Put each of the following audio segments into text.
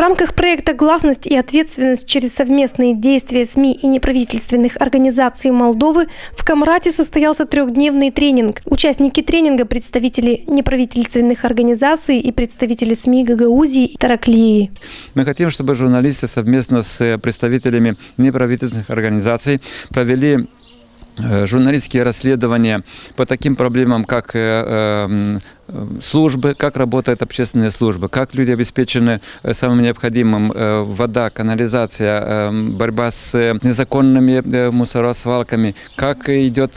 рамках проекта «Гласность и ответственность через совместные действия СМИ и неправительственных организаций Молдовы» в Камрате состоялся трехдневный тренинг. Участники тренинга – представители неправительственных организаций и представители СМИ Гагаузии и Тараклии. Мы хотим, чтобы журналисты совместно с представителями неправительственных организаций провели журналистские расследования по таким проблемам, как службы, как работают общественные службы, как люди обеспечены самым необходимым: вода, канализация, борьба с незаконными мусоросвалками, как идет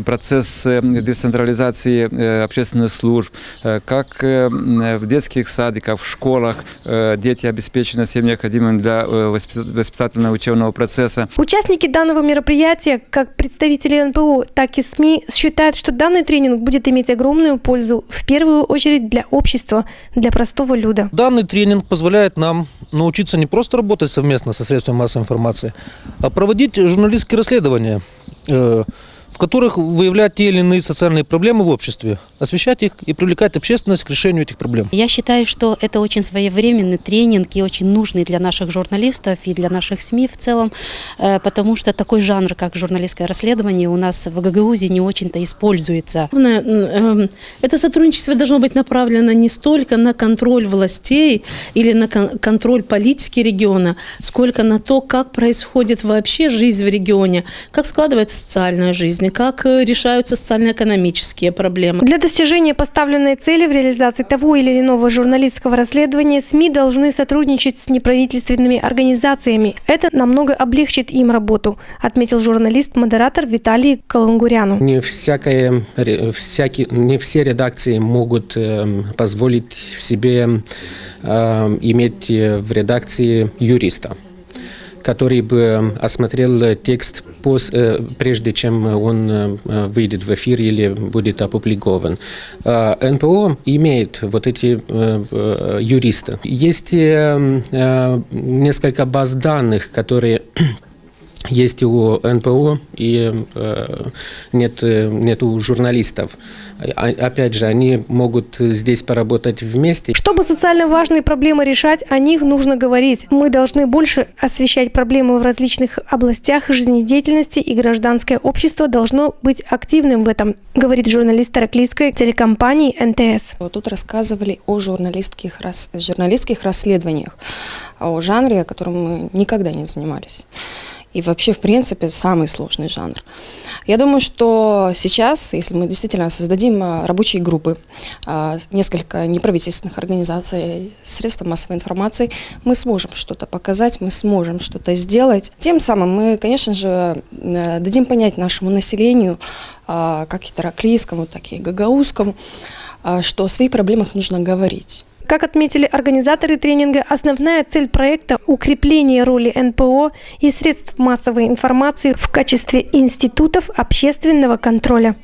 процесс децентрализации общественных служб, как в детских садиках, в школах дети обеспечены всем необходимым для воспитательного учебного процесса. Участники данного мероприятия, как представители НПО, так и СМИ, считают, что данный тренинг будет иметь огромную пользу в первую очередь для общества, для простого люда. Данный тренинг позволяет нам научиться не просто работать совместно со средствами массовой информации, а проводить журналистские расследования, в которых выявлять те или иные социальные проблемы в обществе, освещать их и привлекать общественность к решению этих проблем. Я считаю, что это очень своевременный тренинг и очень нужный для наших журналистов и для наших СМИ в целом, потому что такой жанр, как журналистское расследование, у нас в Гагаузии не очень-то используется. Это сотрудничество должно быть направлено не столько на контроль властей или на контроль политики региона, сколько на то, как происходит вообще жизнь в регионе, как складывается социальная жизнь, как решаются социально-экономические проблемы. Для достижения поставленной цели в реализации того или иного журналистского расследования СМИ должны сотрудничать с неправительственными организациями. Это намного облегчит им работу, отметил журналист-модератор Виталий Калангуряну. Не все редакции могут позволить себе иметь в редакции юриста, который бы осмотрел текст прежде чем он выйдет в эфир или будет опубликован. НПО имеет вот эти юристы. Есть несколько баз данных, которые есть у НПО и нет у журналистов. Опять же, они могут здесь поработать вместе. Чтобы социально важные проблемы решать, о них нужно говорить. Мы должны больше освещать проблемы в различных областях жизнедеятельности, и гражданское общество должно быть активным в этом, говорит журналист тараклийской телекомпании НТС. Тут рассказывали о журналистских расследованиях, о жанре, которым мы никогда не занимались. И вообще, в принципе, самый сложный жанр. Я думаю, что сейчас, если мы действительно создадим рабочие группы, несколько неправительственных организаций, средств массовой информации, мы сможем что-то показать, мы сможем что-то сделать. Тем самым мы, конечно же, дадим понять нашему населению, как и тараклийскому, так и гагаузскому, что о своих проблемах нужно говорить. Как отметили организаторы тренинга, основная цель проекта – укрепление роли НПО и средств массовой информации в качестве институтов общественного контроля.